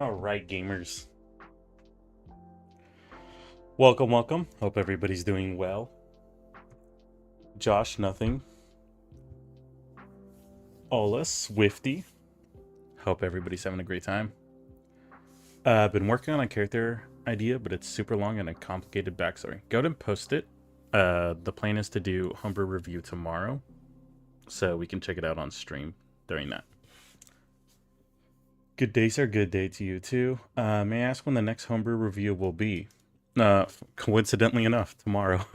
All right, gamers. Welcome, welcome. Hope everybody's doing well. Josh, nothing. Ola, Swifty. Hope everybody's having a great time. I've been working on a character idea, but it's super long and a complicated backstory. Go ahead and post it. The plan is to do Humber review tomorrow, so we can check it out on stream during that. Good day, sir. Good day to you too. May I ask when the next Humber review will be? Coincidentally enough, tomorrow.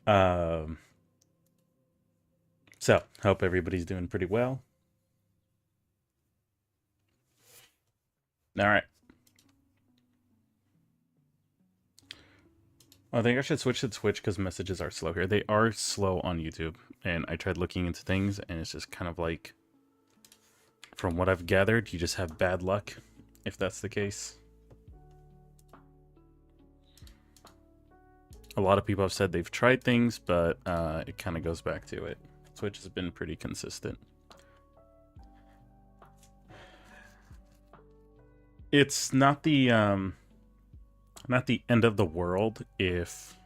um, so hope everybody's doing pretty well. All right. I think I should switch to Twitch because messages are slow here. They are slow on YouTube, and I tried looking into things, and it's just kind of like, from what I've gathered, you just have bad luck, if that's the case. A lot of people have said they've tried things, but it kind of goes back to it. Twitch has been pretty consistent. It's not the end of the world if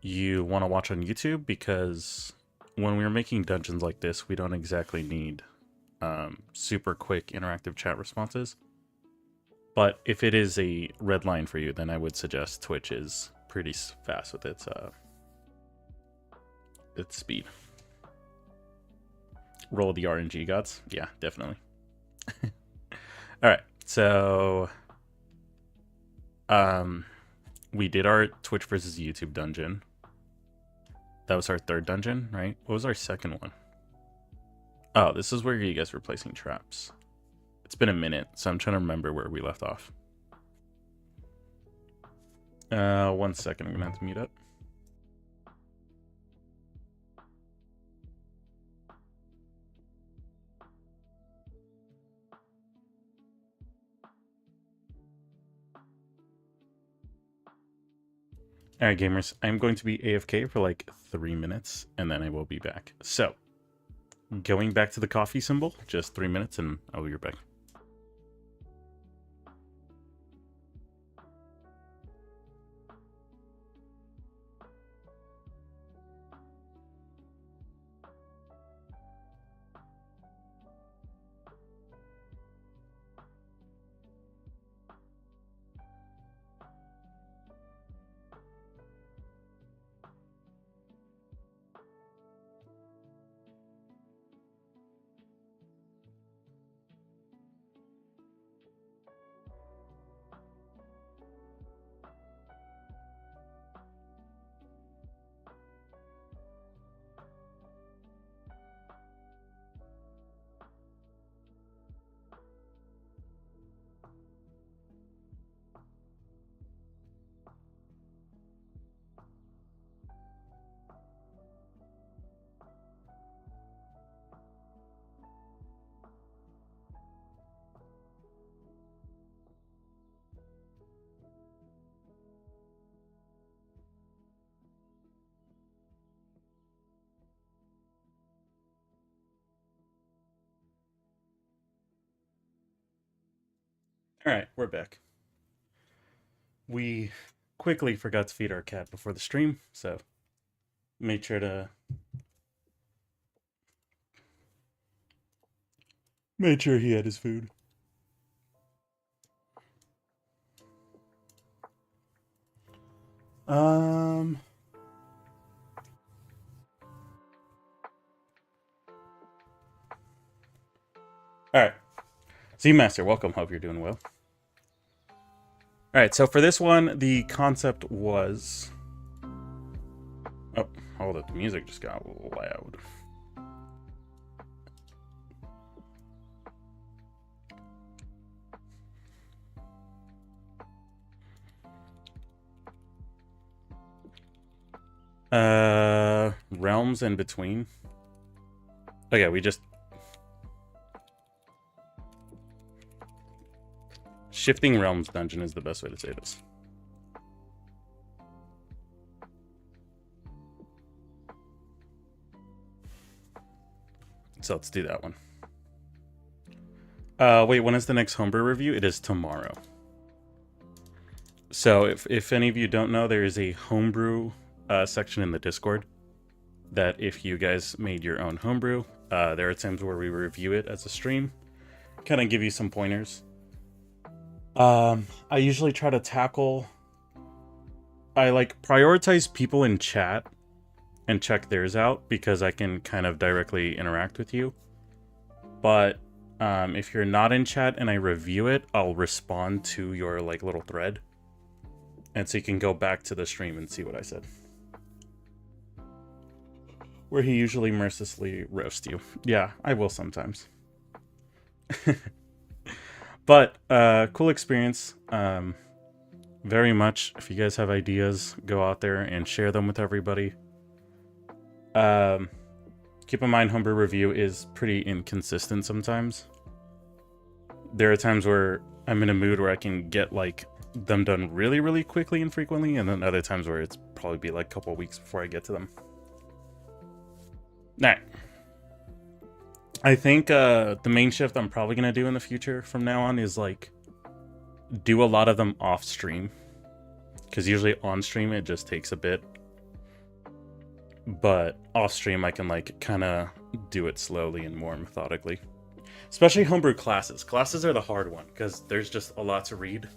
you want to watch on YouTube, because when we're making dungeons like this, we don't exactly need super quick interactive chat responses. But if it is a red line for you, then I would suggest Twitch is pretty fast with its speed. Roll the RNG gods. Yeah, definitely. All right, so we did our Twitch versus YouTube dungeon. That was our third dungeon, right? What was our second one? Oh, this is where you guys were placing traps. It's been a minute, so I'm trying to remember where we left off. 1 second, I'm gonna have to mute up. All right, gamers, I'm going to be AFK for like 3 minutes, and then I will be back. So, going back to the coffee symbol, just 3 minutes, and I will be back. All right, we're back. We quickly forgot to feed our cat before the stream, so made sure he had his food. All right. Master, welcome. Hope you're doing well. All right, so for this one, the concept was... Oh, hold it. The music just got loud. Realms in between. Oh yeah, we just... Shifting Realms dungeon is the best way to say this. So let's do that one. Wait, when is the next homebrew review? It is tomorrow. So if any of you don't know, there is a homebrew section in the Discord that if you guys made your own homebrew, there are times where we review it as a stream, kind of give you some pointers. I usually try to tackle... I like prioritize people in chat and check theirs out because I can kind of directly interact with you. But if you're not in chat and I review it, I'll respond to your like little thread. And so you can go back to the stream and see what I said. Where he usually mercilessly roasts you. Yeah, I will sometimes. But cool experience. Very much. If you guys have ideas, go out there and share them with everybody. Keep in mind, homebrew review is pretty inconsistent sometimes. There are times where I'm in a mood where I can get like them done really, really quickly and frequently, and then other times where it's probably be like a couple of weeks before I get to them. Alright. I think the main shift I'm probably going to do in the future from now on is like do a lot of them off stream. Because usually on stream it just takes a bit. But off stream I can like kind of do it slowly and more methodically. Especially homebrew classes. Classes are the hard one because there's just a lot to read.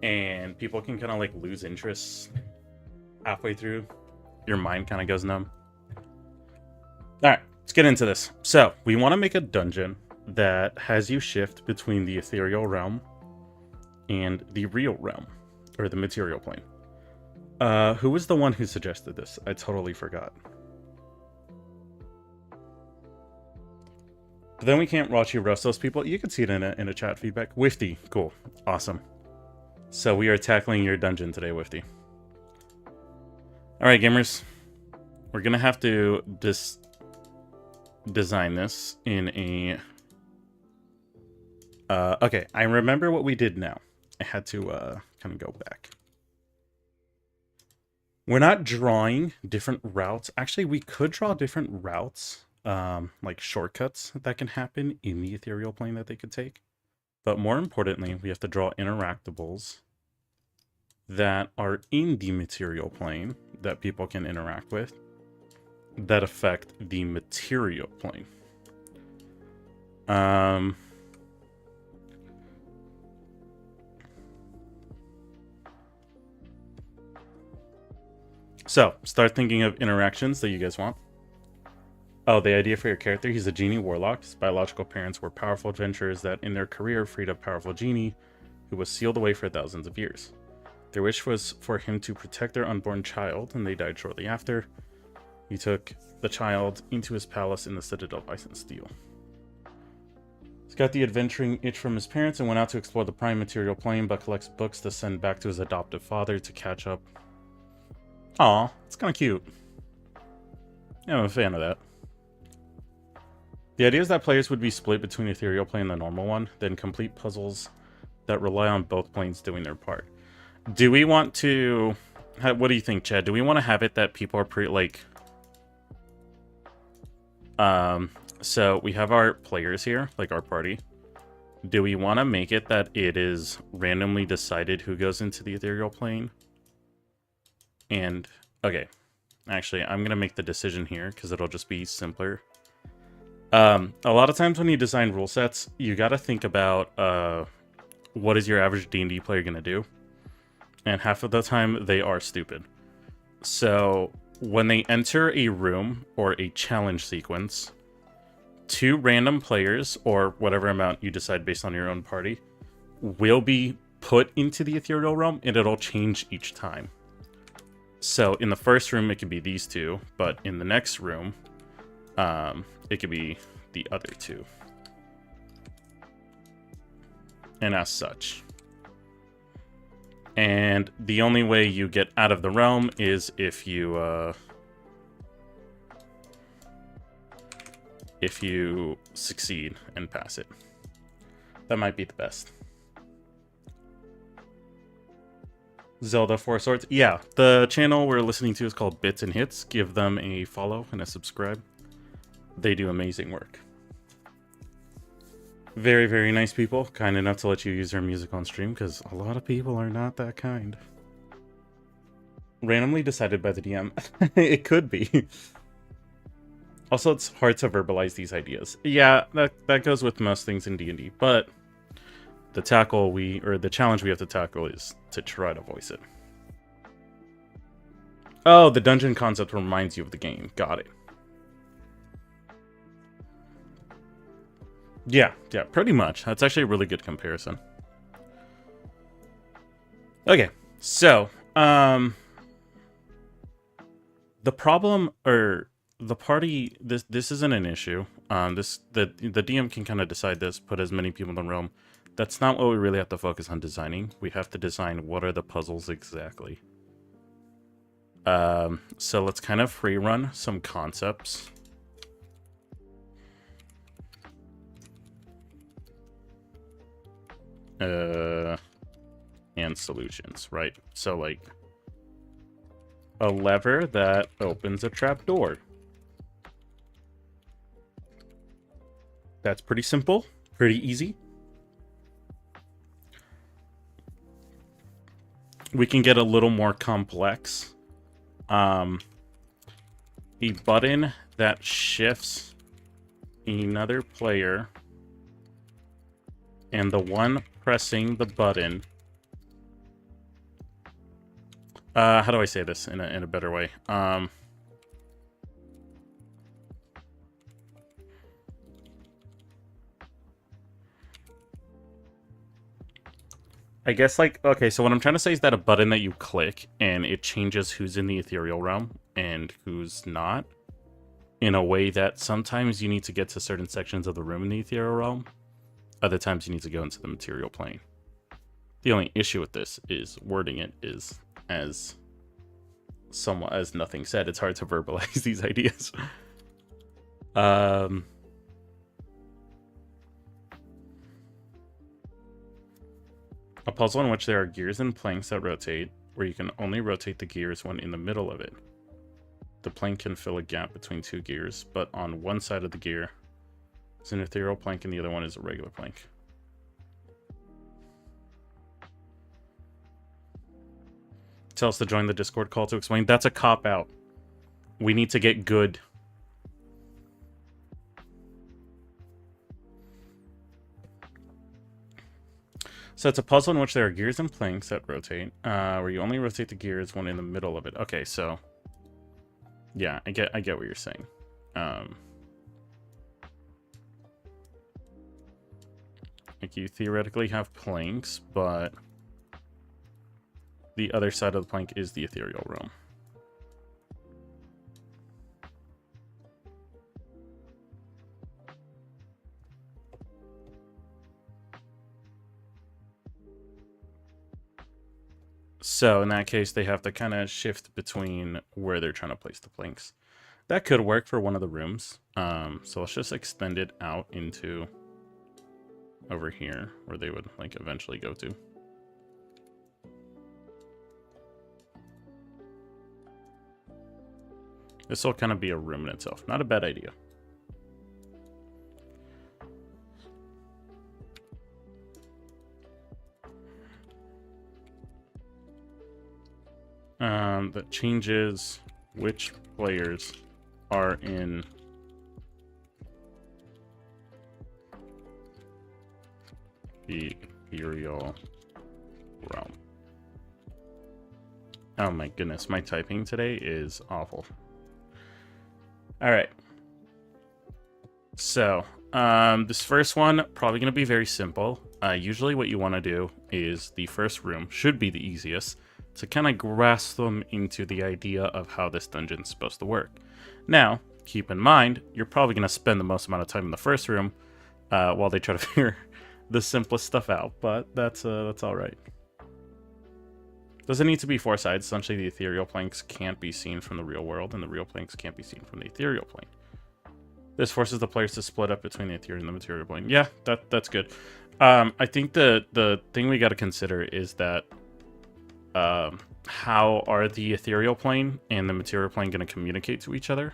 And people can kind of like lose interest halfway through. Your mind kind of goes numb. Alright, let's get into this. So, we want to make a dungeon that has you shift between the ethereal realm and the real realm, or the material plane. Who was the one who suggested this? I totally forgot. But then we can't watch you roast those people. You can see it in a chat feedback. Wifty, cool, awesome. So we are tackling your dungeon today, Wifty. Alright, gamers. We're gonna have to design this in a... okay, I remember what we did now. I had to kind of go back. We're not drawing different routes. Actually, we could draw different routes, like shortcuts that can happen in the ethereal plane that they could take. But more importantly, we have to draw interactables that are in the material plane that people can interact with that affect the material plane. So, start thinking of interactions that you guys want. Oh, the idea for your character, he's a genie warlock. His biological parents were powerful adventurers that in their career freed a powerful genie who was sealed away for thousands of years. Their wish was for him to protect their unborn child, and they died shortly after. He took the child into his palace in the Citadel of Ice and Steel. He's got the adventuring itch from his parents and went out to explore the prime material plane, but collects books to send back to his adoptive father to catch up. Aw, it's kind of cute. Yeah, I'm a fan of that. The idea is that players would be split between the ethereal plane and the normal one, then complete puzzles that rely on both planes doing their part. Do we want to... What do you think, Chad? Do we want to have it that people are pretty, like... So we have our players here, like our party. Do we want to make it that it is randomly decided who goes into the ethereal plane? And, okay. Actually, I'm going to make the decision here because it'll just be simpler. A lot of times when you design rule sets, you got to think about what is your average D&D player going to do? And half of the time, they are stupid. So, when they enter a room or a challenge sequence, 2 random players, or whatever amount you decide based on your own party, will be put into the ethereal realm, and it'll change each time. So, in the first room, it could be these 2, but in the next room, it could be the other 2. And as such. And the only way you get out of the realm is if you succeed and pass it. That might be the best. Zelda Four Swords. Yeah, the channel we're listening to is called Bits and Hits. Give them a follow and a subscribe. They do amazing work. Very, very nice people. Kind enough to let you use their music on stream, because a lot of people are not that kind. Randomly decided by the DM. It could be. Also, it's hard to verbalize these ideas. Yeah, that goes with most things in D&D, but the challenge we have to tackle is to try to voice it. Oh, the dungeon concept reminds you of the game. Got it. Yeah, pretty much. That's actually a really good comparison. Okay, so, the problem, or the party, this isn't an issue. The DM can kind of decide this, put as many people in the realm. That's not what we really have to focus on designing. We have to design what are the puzzles exactly. So let's kind of free run some concepts. And solutions, right? So like a lever that opens a trapdoor. That's pretty simple, pretty easy. We can get a little more complex. A button that shifts another player, and the one pressing the button. How do I say this in a better way? I guess, like, okay, so what I'm trying to say is that a button that you click and it changes who's in the ethereal realm and who's not, in a way that sometimes you need to get to certain sections of the room in the ethereal realm, other times you need to go into the material plane. The only issue with this is wording it is as nothing said. It's hard to verbalize these ideas. A puzzle in which there are gears and planks that rotate, where you can only rotate the gears when in the middle of it. The plank can fill a gap between two gears, but on one side of the gear is an ethereal plank and the other one is a regular plank. Tell us to join the Discord call to explain. That's a cop-out. We need to get good. So it's a puzzle in which there are gears and planks that rotate, where you only rotate the gears when in the middle of it. Okay, so yeah, I get what you're saying. Like, you theoretically have planks, but the other side of the plank is the ethereal realm. So in that case, they have to kind of shift between where they're trying to place the planks. That could work for one of the rooms. So let's just extend it out into over here where they would like eventually go to. This will kind of be a room in itself. Not a bad idea. That changes which players are in the ethereal realm. Oh my goodness, my typing today is awful. Alright. So, this first one, probably going to be very simple. Usually what you want to do is the first room should be the easiest, to kind of grasp them into the idea of how this dungeon's supposed to work. Now, keep in mind, you're probably going to spend the most amount of time in the first room while they try to figure the simplest stuff out, but that's all right. Doesn't need to be four sides. Essentially, the ethereal planks can't be seen from the real world, and the real planks can't be seen from the ethereal plane. This forces the players to split up between the ethereal and the material plane. Yeah, that's good. I think the thing we got to consider is that how are the ethereal plane and the material plane going to communicate to each other?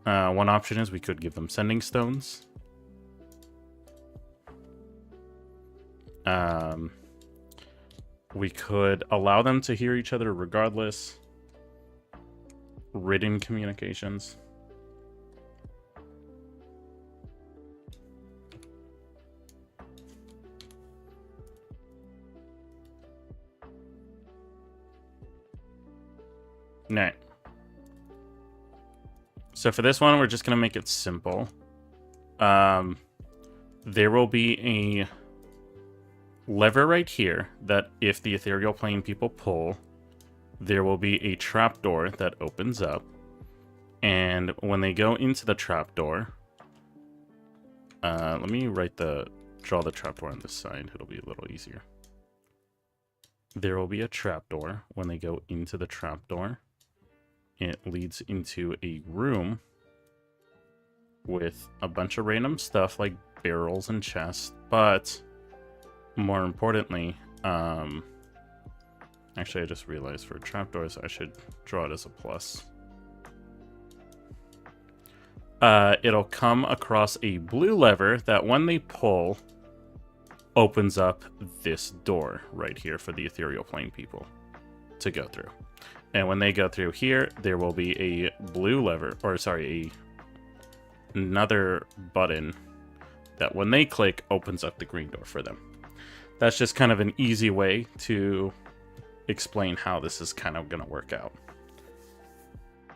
One option is we could give them sending stones. We could allow them to hear each other regardless. Written communications. Right. So for this one, we're just going to make it simple. There will be a lever right here that if the ethereal plane people pull, there will be a trapdoor that opens up. And when they go into the trapdoor, let me draw the trapdoor on this side. It'll be a little easier. There will be a trapdoor. When they go into the trapdoor, it leads into a room with a bunch of random stuff like barrels and chests, but more importantly, actually I just realized for trapdoors I should draw it as a plus. It'll come across a blue lever that when they pull opens up this door right here for the ethereal plane people to go through. And when they go through here, there will be a blue lever, or sorry, another button that when they click opens up the green door for them. That's just kind of an easy way to explain how this is kind of going to work out.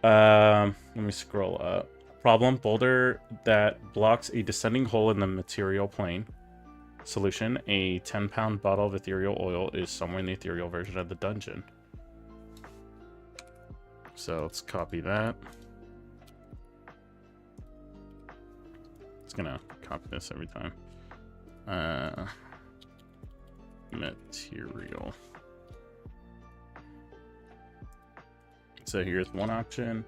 Let me scroll up. Problem: boulder that blocks a descending hole in the material plane. Solution: a 10-pound bottle of ethereal oil is somewhere in the ethereal version of the dungeon. So let's copy that. It's gonna copy this every time. Material. So here's one option.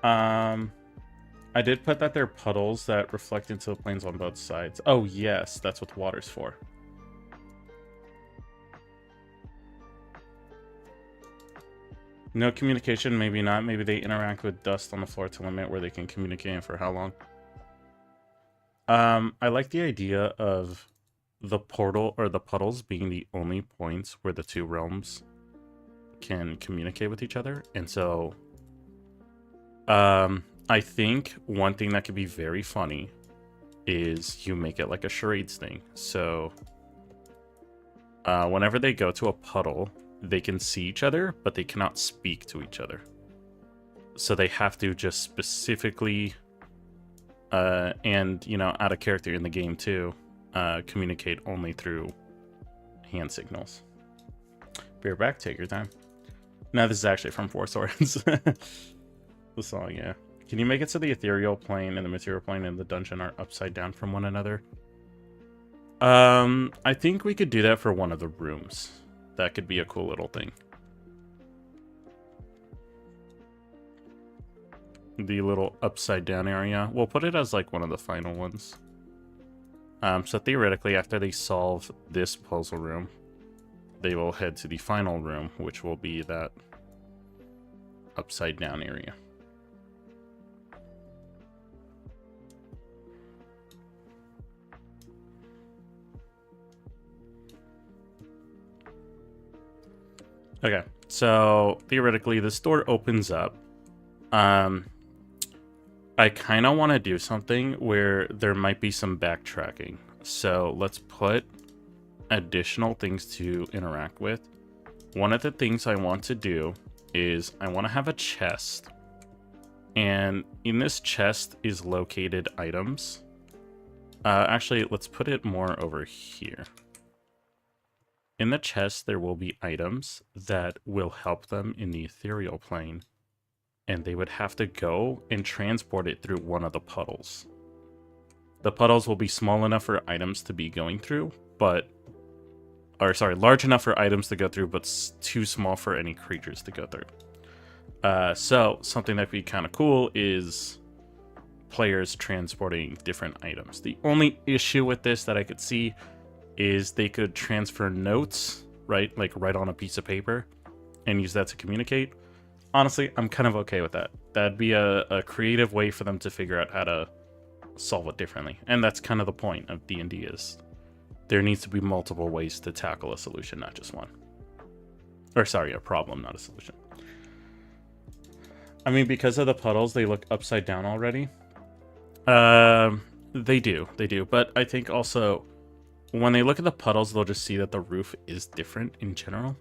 I did put that there are puddles that reflect into the planes on both sides. Oh yes, that's what water's for. No communication, maybe not. Maybe they interact with dust on the floor to limit where they can communicate and for how long. I like the idea of the portal or the puddles being the only points where the two realms can communicate with each other. And so I think one thing that could be very funny is you make it like a charades thing. So whenever they go to a puddle, they can see each other, but they cannot speak to each other. So they have to just specifically, and, you know, out of character in the game too, communicate only through hand signals. Be right back, take your time. No, this is actually from Four Swords. The song, yeah. Can you make it so the ethereal plane and the material plane and the dungeon are upside down from one another? I think we could do that for one of the rooms. That could be a cool little thing. The little upside down area. We'll put it as like one of the final ones. So theoretically, after they solve this puzzle room, they will head to the final room, which will be that upside down area. Okay, so theoretically, this door opens up. I kind of want to do something where there might be some backtracking. So let's put additional things to interact with. One of the things I want to do is I want to have a chest. And in this chest is located items. Actually, let's put it more over here. In the chest, there will be items that will help them in the ethereal plane, and they would have to go and transport it through one of the puddles. The puddles will be small enough for items to be going through, large enough for items to go through, but too small for any creatures to go through. So something that would be kind of cool is players transporting different items. The only issue with this that I could see is they could transfer notes, right? Like write on a piece of paper and use that to communicate. Honestly, I'm kind of okay with that. That'd be a creative way for them to figure out how to solve it differently. And that's kind of the point of D&D, is there needs to be multiple ways to tackle a solution, not just one. Or sorry, a problem, not a solution. I mean, because of the puddles, they look upside down already. They do. But I think also, when they look at the puddles, they'll just see that the roof is different in general.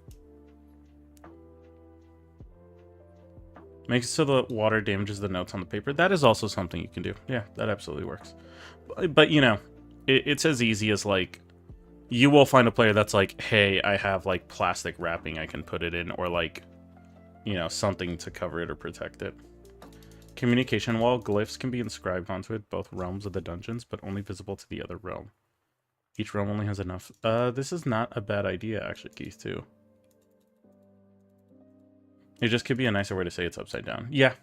Makes it so the water damages the notes on the paper. That is also something you can do. Yeah, that absolutely works. But you know, it's as easy as like, you will find a player that's like, hey, I have like plastic wrapping I can put it in, or like, you know, something to cover it or protect it. Communication wall. Glyphs can be inscribed onto it, both realms of the dungeons, but only visible to the other realm. Each realm only has enough. This is not a bad idea, actually, Keith, too. It just could be a nicer way to say it's upside down. Yeah.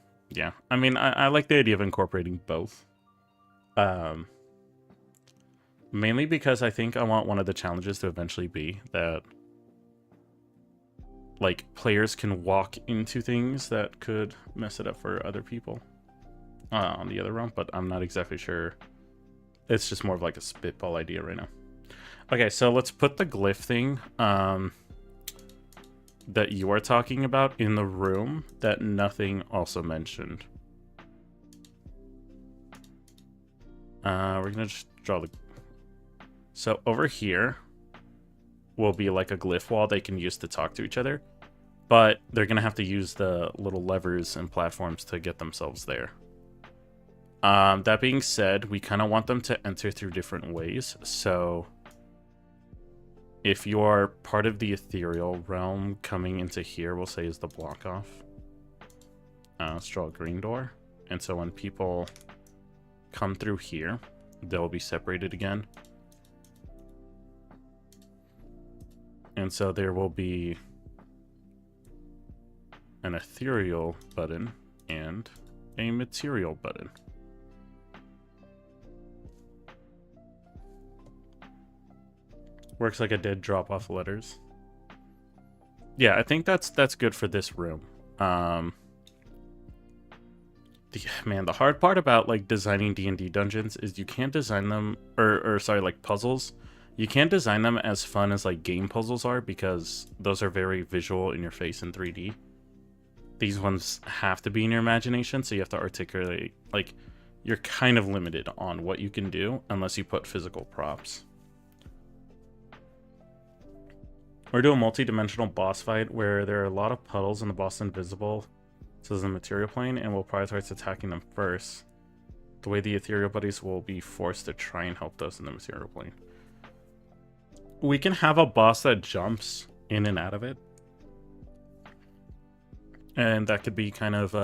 I mean, I like the idea of incorporating both. Mainly because I think I want one of the challenges to eventually be that, like, players can walk into things that could mess it up for other people on the other realm, but I'm not exactly sure. It's just more of like a spitball idea right now. Okay, so let's put the glyph thing that you are talking about in the room that nothing also mentioned. We're gonna just draw the... So over here will be like a glyph wall they can use to talk to each other, but they're gonna have to use the little levers and platforms to get themselves there. That being said, we kind of want them to enter through different ways. So if you are part of the ethereal realm, coming into here, we'll say is the block off. Let's draw a green door. And so when people come through here, they'll be separated again. And so there will be an ethereal button and a material button. Works like a dead drop off letters. Yeah, I think that's good for this room. Man, the hard part about like designing D&D dungeons is you can't design them, or sorry, like puzzles. You can't design them as fun as like game puzzles are, because those are very visual in your face in 3D. These ones have to be in your imagination, so you have to articulate, like, you're kind of limited on what you can do unless you put physical props. We're doing a multi-dimensional boss fight where there are a lot of puddles and the boss invisible to the material plane, and we'll prioritize attacking them first. The way the ethereal buddies will be forced to try and help those in the material plane. We can have a boss that jumps in and out of it. And that could be kind of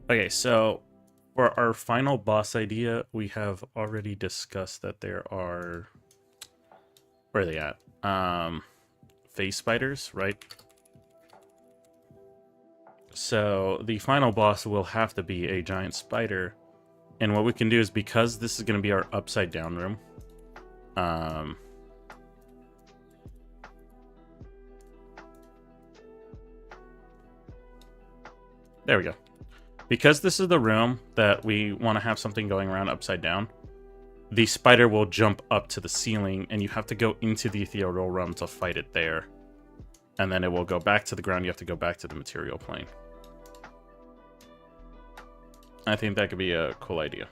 okay, so for our final boss idea, we have already discussed that there are... Where are they at? Phase spiders, right? So the final boss will have to be a giant spider. And what we can do is, because this is going to be our upside down room, there we go. Because this is the room that we want to have something going around upside down, the spider will jump up to the ceiling, and you have to go into the ethereal realm to fight it there. And then it will go back to the ground. You have to go back to the material plane. I think that could be a cool idea.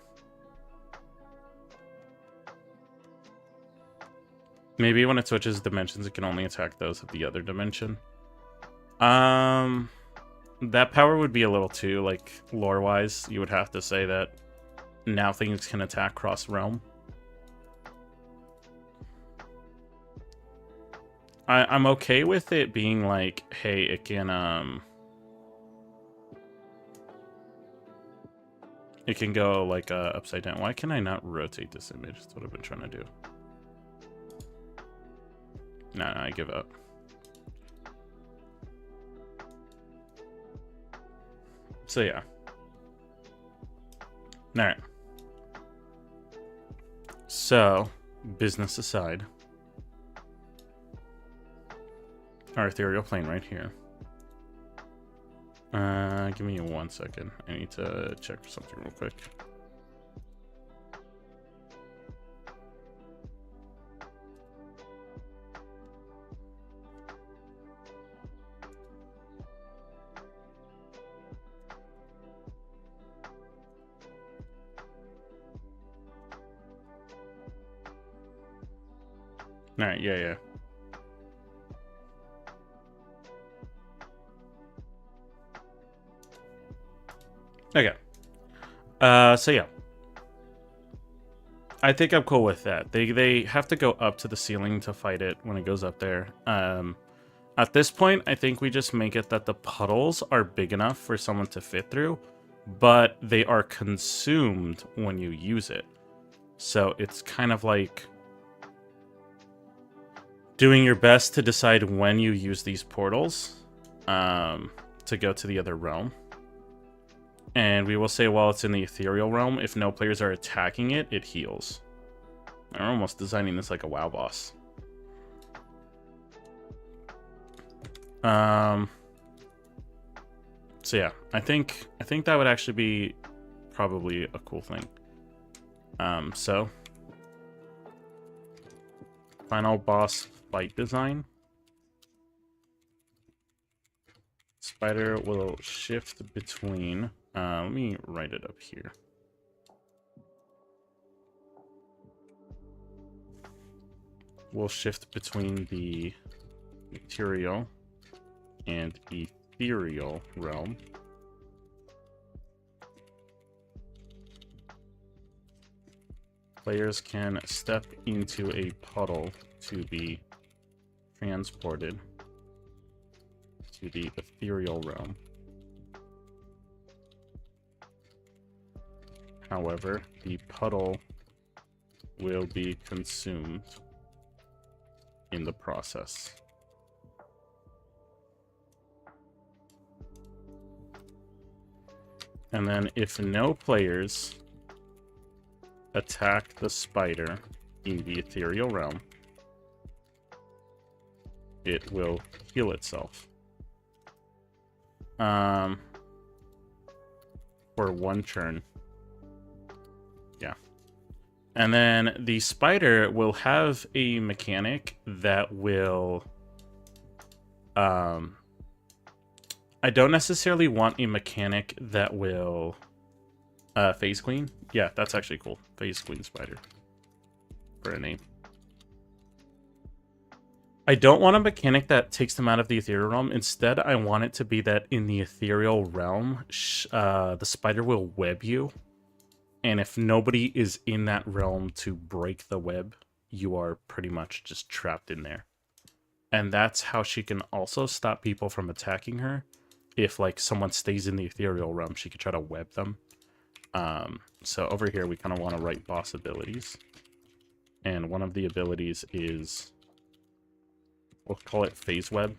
Maybe when it switches dimensions, it can only attack those of the other dimension. That power would be a little too, like, lore-wise. You would have to say that now things can attack cross-realm. I'm okay with it being like, hey, it can go like upside down. Why can I not rotate this image? That's what I've been trying to do. No, I give up. So yeah. Alright. So, business aside, our ethereal plane right here. Give me 1 second. I need to check for something real quick. All right, yeah. Okay. So yeah. I think I'm cool with that. They have to go up to the ceiling to fight it when it goes up there. At this point, I think we just make it that the puddles are big enough for someone to fit through, but they are consumed when you use it. So it's kind of like doing your best to decide when you use these portals to go to the other realm. And we will say while it's in the ethereal realm, if no players are attacking it, it heals. I'm almost designing this like a WoW boss. So yeah, I think that would actually be probably a cool thing. So final boss fight design. Spider will shift between. Let me write it up here. We'll shift between the material and ethereal realm. Players can step into a puddle to be transported to the ethereal realm. However, the puddle will be consumed in the process. And then if no players attack the spider in the ethereal realm, it will heal itself. For one turn. Yeah. And then the spider will have a mechanic that will... I don't necessarily want a mechanic that will... Phase Queen? Yeah, that's actually cool. Phase Queen Spider. For a name. I don't want a mechanic that takes them out of the ethereal realm. Instead, I want it to be that in the ethereal realm, the spider will web you. And if nobody is in that realm to break the web, you are pretty much just trapped in there. And that's how she can also stop people from attacking her. If, like, someone stays in the ethereal realm, she could try to web them. So over here, we kind of want to write boss abilities. And one of the abilities is... we'll call it Phase Web.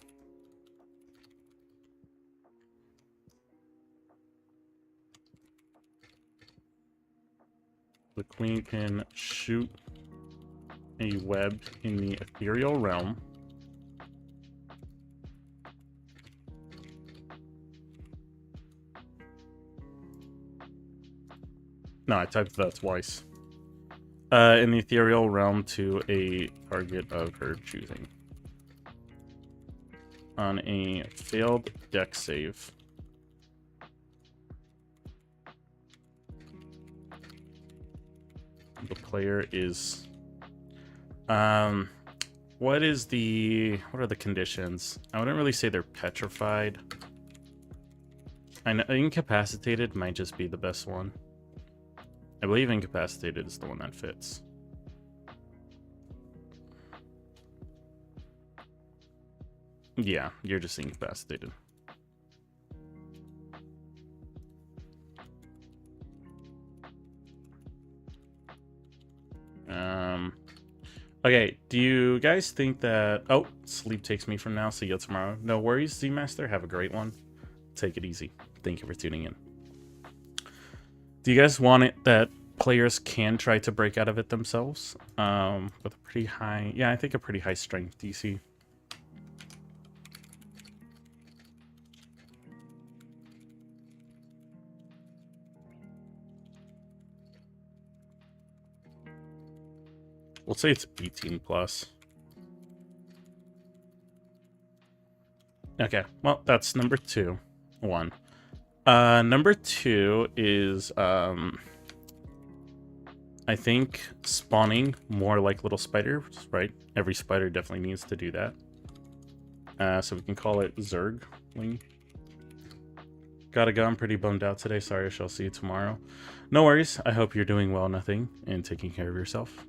The queen can shoot a web in the ethereal realm. No, I typed that twice. In the ethereal realm to a target of her choosing. On a failed deck save, the player is... what are the conditions? I wouldn't really say they're petrified. I know incapacitated might just be the best one. I believe incapacitated is the one that fits. Yeah, you're just incapacitated. Okay, do you guys think that... oh, sleep takes me from now. See you tomorrow. No worries, Z-Master. Have a great one. Take it easy. Thank you for tuning in. Do you guys want it that players can try to break out of it themselves? With a pretty high... yeah, I think a pretty high strength DC. We'll say it's 18 plus. Okay, well, that's number 2. 1. Number 2 is I think spawning more like little spiders, right? Every spider definitely needs to do that. So we can call it Zergling. Gotta go. I'm pretty bummed out today. Sorry, I shall see you tomorrow. No worries. I hope you're doing well, nothing, and taking care of yourself.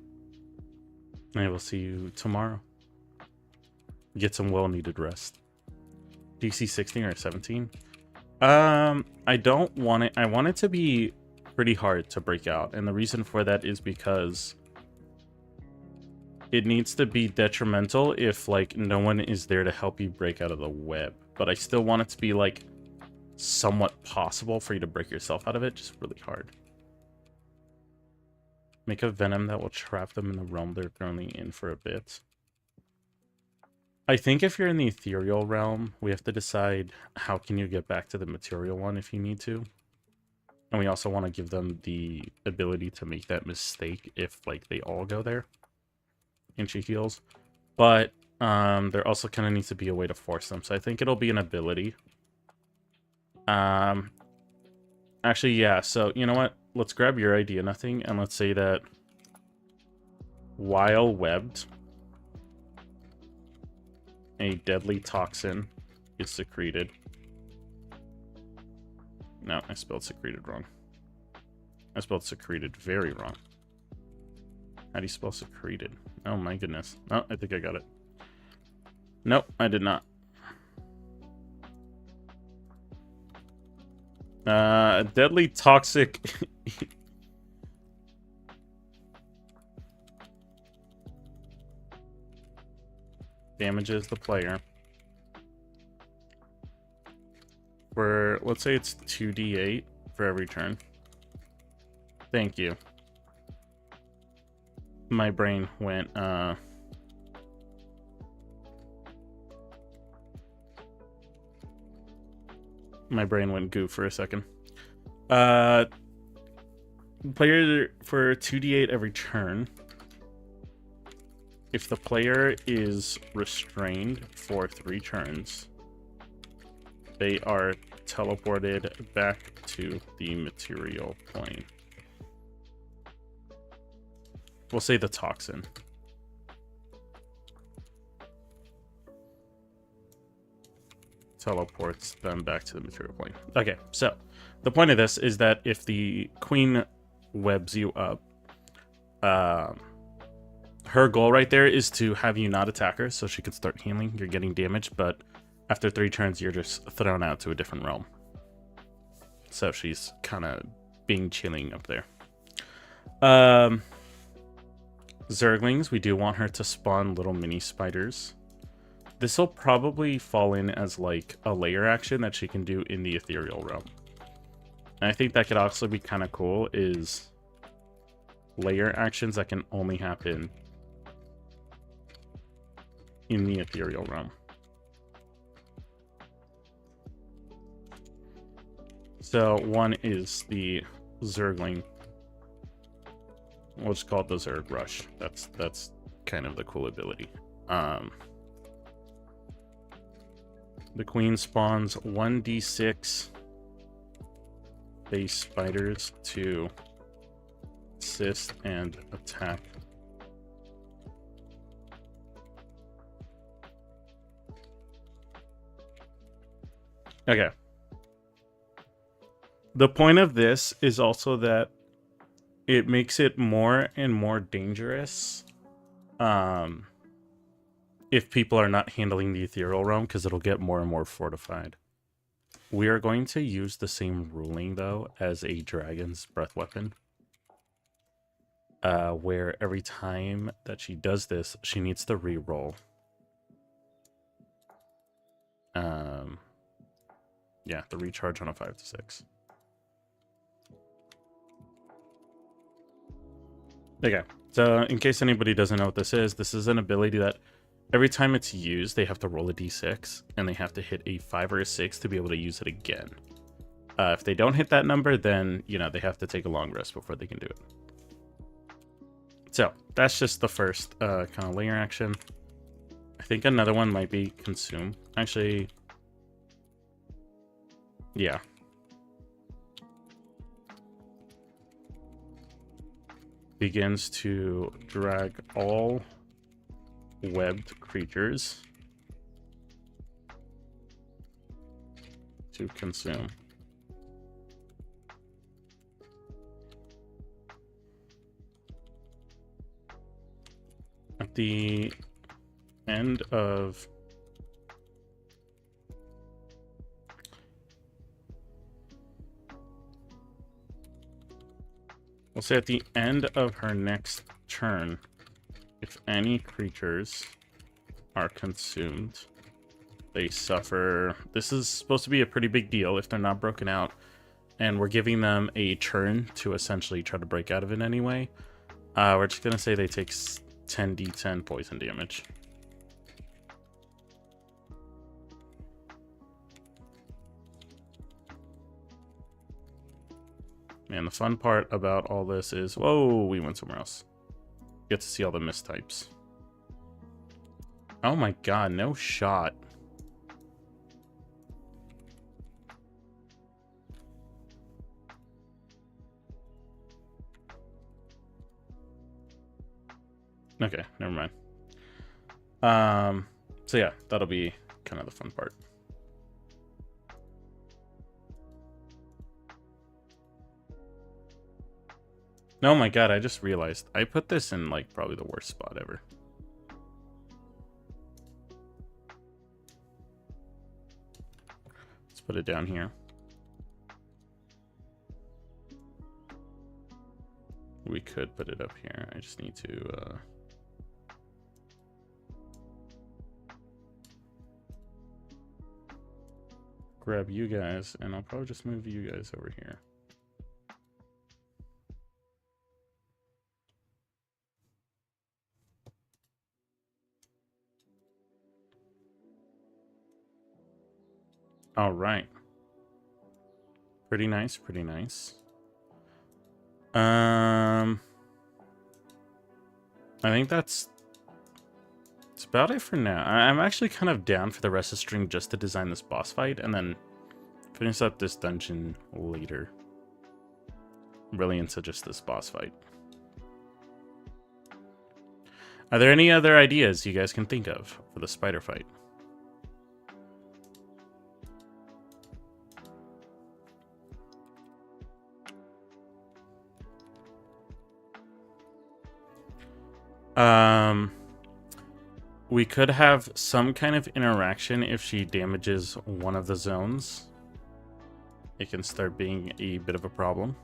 And I will see you tomorrow. Get some well-needed rest. DC 16 or 17? I don't want it. I want it to be pretty hard to break out, and the reason for that is because it needs to be detrimental if like no one is there to help you break out of the web. But I still want it to be like somewhat possible for you to break yourself out of it, just really hard. Make a venom that will trap them in the realm they're currently in for a bit. I think if you're in the ethereal realm, we have to decide how can you get back to the material one if you need to. And we also want to give them the ability to make that mistake if like they all go there. And she heals. But there also kind of needs to be a way to force them. So I think it'll be an ability. Actually, yeah. So you know what? Let's grab your idea, nothing, and let's say that while webbed, a deadly toxin is secreted. No, I spelled secreted wrong. I spelled secreted very wrong. How do you spell secreted? Oh my goodness. Oh, I think I got it. Nope, I did not. Deadly toxic. Damages the player. For, let's say it's 2d8 for every turn. Thank you. My brain went, my brain went goof for a second. Player for 2d8 every turn. If the player is restrained for 3 turns, they are teleported back to the material plane. We'll say the toxin. Teleports them back to the material plane. Okay, so the point of this is that if the queen webs you up, her goal right there is to have you not attack her so she can start healing. You're getting damaged, but after 3 turns, you're just thrown out to a different realm. So she's kind of being chilling up there. Zerglings, we do want her to spawn little mini spiders. This will probably fall in as like a layer action that she can do in the ethereal realm. And I think that could also be kind of cool is layer actions that can only happen in the ethereal realm. So one is the Zergling. We'll just call it the Zerg Rush. That's kind of the cool ability. The queen spawns 1d6 base spiders to assist and attack. Okay. The point of this is also that it makes it more and more dangerous if people are not handling the ethereal realm, because it'll get more and more fortified. We are going to use the same ruling, though, as a dragon's breath weapon. Where every time that she does this, she needs to re-roll. Yeah, the recharge on a 5 to 6. Okay, so in case anybody doesn't know what this is an ability that every time it's used, they have to roll a d6, and they have to hit a 5 or a 6 to be able to use it again. If they don't hit that number, then, you know, they have to take a long rest before they can do it. So, that's just the first kind of layer action. I think another one might be Consume. Actually, yeah. begins to drag all webbed creatures to consume. At the end of we'll say at the end of her next turn, if any creatures are consumed, they suffer. This is supposed to be a pretty big deal if they're not broken out, and we're giving them a turn to essentially try to break out of it anyway. We're just gonna say they take 10d10 poison damage. Man, the fun part about all this is, whoa, we went somewhere else. Get to see all the mistypes. Oh my god, no shot. Okay, never mind. So yeah, that'll be kind of the fun part. Oh my god, I just realized I put this in like probably the worst spot ever. Let's put it down here. We could put it up here. I just need to grab you guys, and I'll probably just move you guys over here. All right. Pretty nice, pretty nice. I think that's about it for now. I'm actually kind of down for the rest of the stream just to design this boss fight and then finish up this dungeon later. I'm really into just this boss fight. Are there any other ideas you guys can think of for the spider fight? We could have some kind of interaction if she damages one of the zones. It can start being a bit of a problem.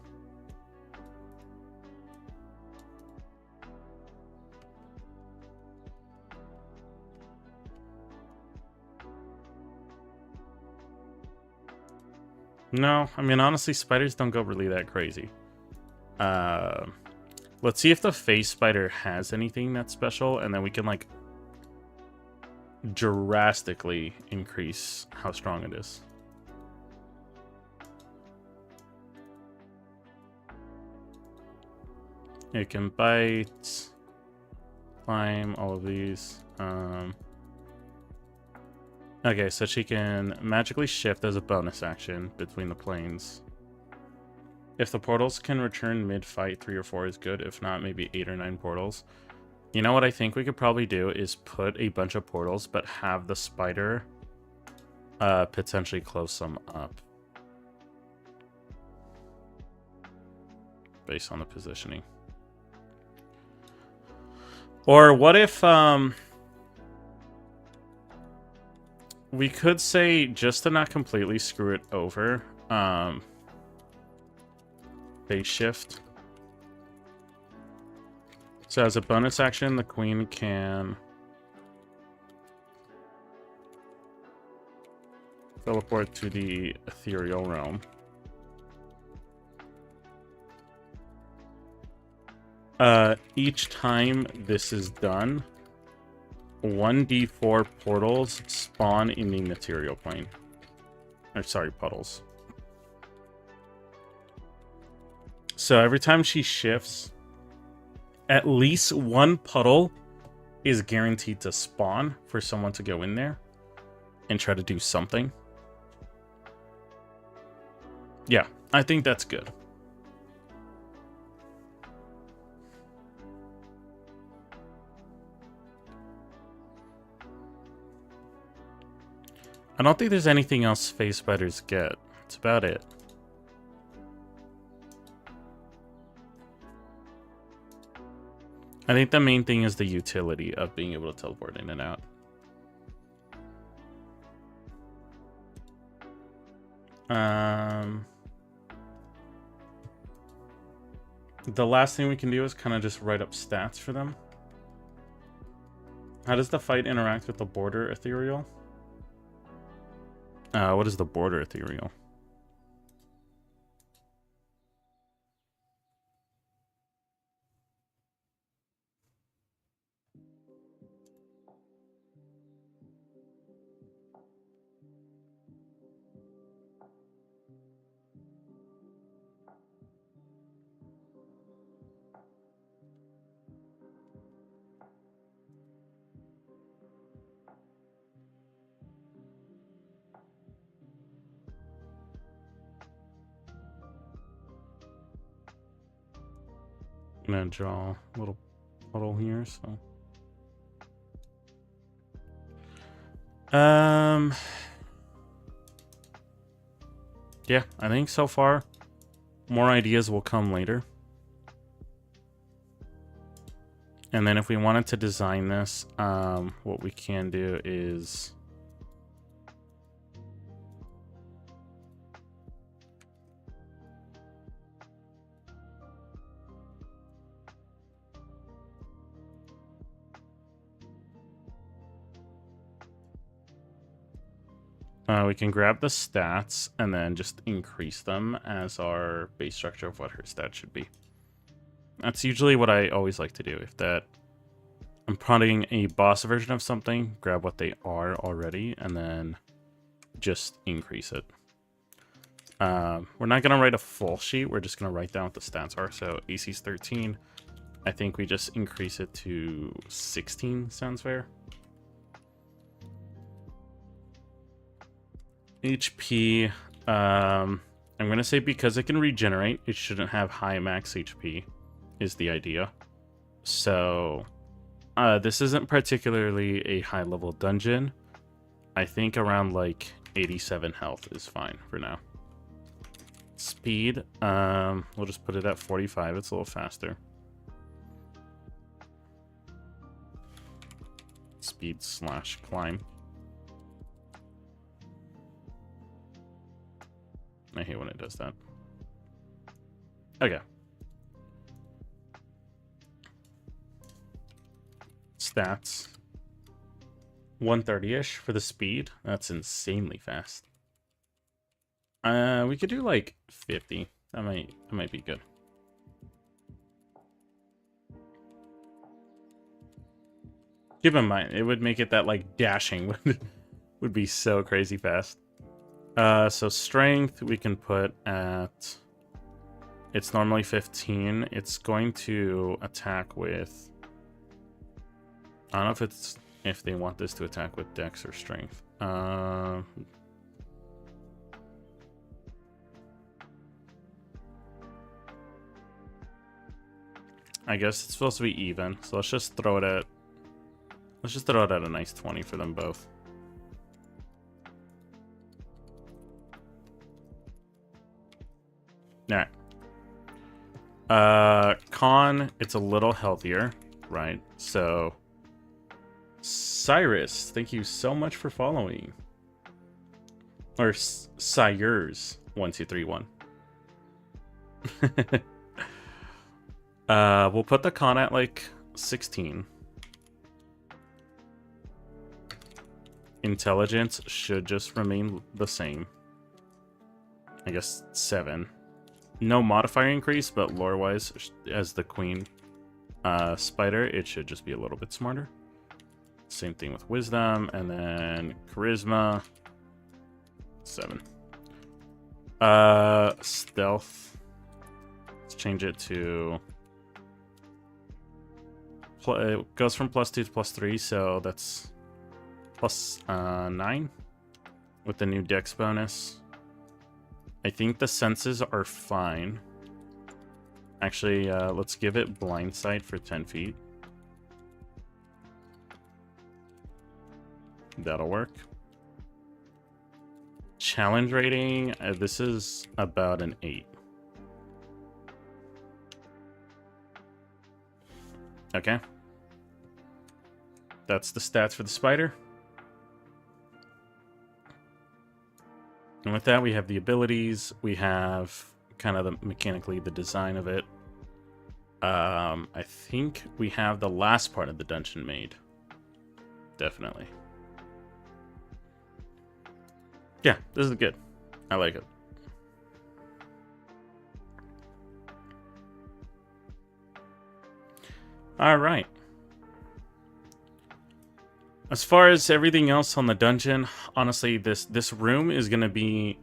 No, I mean, honestly, spiders don't go really that crazy. Let's see if the face spider has anything that's special, and then we can, like, drastically increase how strong it is. It can bite, climb, all of these. Okay, so she can magically shift as a bonus action between the planes. If the portals can return mid-fight, 3 or 4 is good. If not, maybe 8 or 9 portals. You know what I think we could probably do is put a bunch of portals, but have the spider potentially close them up. Based on the positioning. Or what if we could say, just to not completely screw it over, phase shift. So as a bonus action, the queen can teleport to the ethereal realm. Each time this is done, 1d4 portals spawn in the material plane. Or sorry, puddles. So every time she shifts, at least one puddle is guaranteed to spawn for someone to go in there and try to do something. Yeah, I think that's good. I don't think there's anything else phase spiders get. That's about it. I think the main thing is the utility of being able to teleport in and out. The last thing we can do is kind of just write up stats for them. How does the fight interact with the border ethereal? What is the border ethereal? I'm gonna draw a little puddle here, so. Yeah, I think so far more ideas will come later. And then if we wanted to design this, what we can do is we can grab the stats and then just increase them as our base structure of what her stats should be. That's usually what I always like to do. If that I'm putting a boss version of something, grab what they are already and then just increase it. We're not going to write a full sheet. We're just going to write down what the stats are. So AC's 13. I think we just increase it to 16. Sounds fair. HP, I'm going to say because it can regenerate, it shouldn't have high max HP, is the idea. So, this isn't particularly a high level dungeon. I think around like 87 health is fine for now. Speed, we'll just put it at 45, it's a little faster. Speed / climb. I hate when it does that. Okay. Stats. 130-ish for the speed. That's insanely fast. We could do like 50. That might be good. Keep in mind, it would make it that like dashing would be so crazy fast. So strength we can put at, it's normally 15. It's going to attack with, I don't know if they want this to attack with dex or strength. I guess it's supposed to be even. So let's just throw it at a nice 20 for them both. Alright. Con, it's a little healthier, right? So, Cyrus, thank you so much for following. Or Cyrus 1231. We'll put the con at like 16. Intelligence should just remain the same. I guess 7. No modifier increase, but lore-wise, as the queen spider, it should just be a little bit smarter. Same thing with wisdom, and then charisma, 7. Stealth. Let's change it to. It goes from +2 to +3, so that's +9 with the new dex bonus. I think the senses are fine. Actually, let's give it blind sight for 10 feet. That'll work. challenge rating, this is about an 8. Okay. That's the stats for the spider. And with that, we have the abilities. We have kind of mechanically the design of it. I think we have the last part of the dungeon made. Definitely. Yeah, this is good. I like it. All right. As far as everything else on the dungeon, honestly, this room is going to be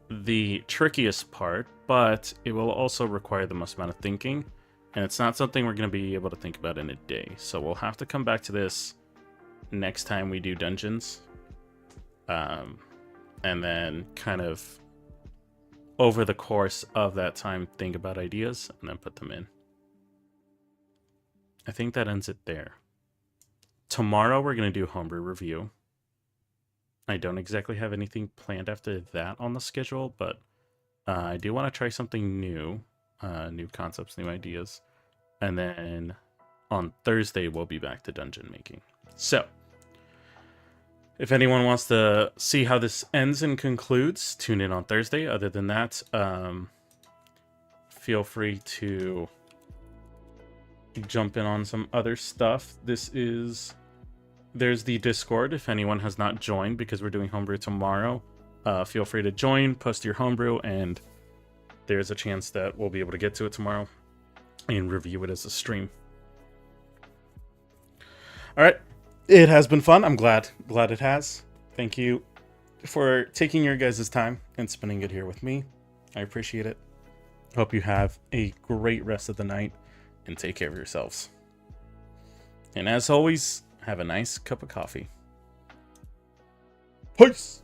the trickiest part, but it will also require the most amount of thinking, and it's not something we're going to be able to think about in a day. So we'll have to come back to this next time we do dungeons, and then kind of over the course of that time think about ideas and then put them in. I think that ends it there. Tomorrow we're going to do homebrew review. I don't exactly have anything planned after that on the schedule, but I do want to try something new, new concepts, new ideas. And then on Thursday, we'll be back to dungeon making. So, if anyone wants to see how this ends and concludes, tune in on Thursday. Other than that, feel free to jump in on some other stuff. There's the Discord if anyone has not joined, because we're doing homebrew tomorrow. Feel free to join, post your homebrew, and there's a chance that we'll be able to get to it tomorrow and review it as a stream. All right, it has been fun. I'm glad it has. Thank you for taking your guys' time and spending it here with me. I appreciate it. Hope you have a great rest of the night and take care of yourselves. And as always, have a nice cup of coffee. Peace!